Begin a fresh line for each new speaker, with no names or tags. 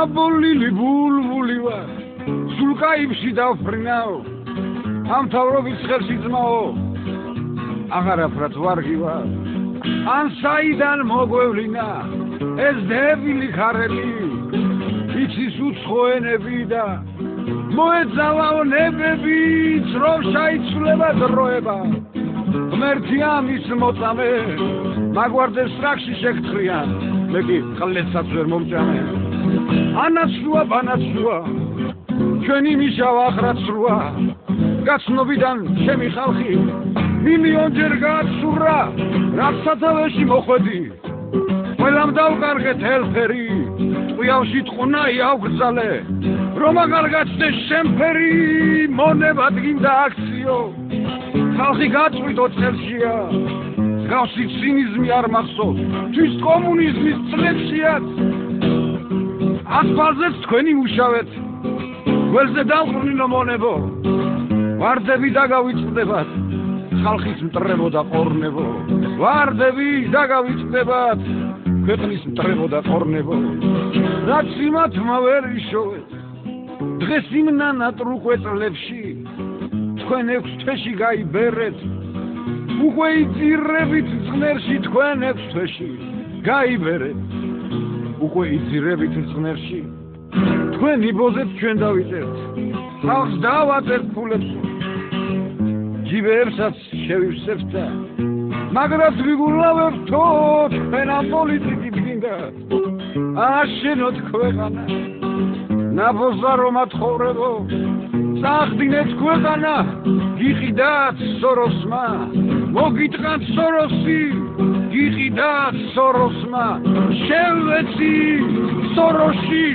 ნაბოლილი ბულბული ვარ სულკაიბში დავფრინავ ამ თავრობის ხელში ძმაო აღარაფრად ვარგი ვარ ან საიდან მოგვევლინა ეს დებილი ხარელი იცის უცხოენები და მოეძალაო ნებები რომ შეიცვლება დროება ღმერთი ამის მოწამე მაგვარდეს სტრაქში შეგთხრიან მე კი ყლეცაც ვერ მომჭამე ანაცლუა ბანაცლუა ჩვენი მიშავ ახრაცლუა გაცნობიდან ჩემი ხალხი მილიონჯერ გააცურა რაც სათავეში მოხვედი ყველამ დავკარგეთ ელფერი ტყვიავში ტყუნაი ავგრძალე რომ აღარ გაცდეს შემფერი მონება დგინდა აქციო ხალხი გაწყვიტო წელშია გავსი ცინიზმი არ მახსოვს თვის კომუნიზმის წლებშიაც ასფალტზეც თქვენი მუშავეთ ველზე დავყრნინო მონებო ვარდები დაგავიწყდებათ ხალხის მტრებო და ყორნებო ვარდები დაგავიწყდებათ ქვეყნის მტრებო და ყორნებო რაც იმათმა ვერ იშოვეთ დღეს იმ ნანატრუკვე წლებში თქვენ 6 თვეში გაიბერეთ უკვე იძირებით წნერში თქვენ 6 თვეში გაიბერეთ უკვე იძირებით წნერში თქვენ იბოზეთ ჩვენ დავიწერთ ხალხს დავაწერთ ფულებს ჯიბებსაც შევივსებთ და მაგრად ვიგულავებთო თქვენ ამ პოლიტიკით გინდა აშენოთ ქვეყანა ნაბოზა რომ ათხოვრებო წახდინეთ ქვეყანა გიყიდათ სოროსმა მოგიტყანთ სოროსი გიყიდათ სოროსმა შევეცი სოროსი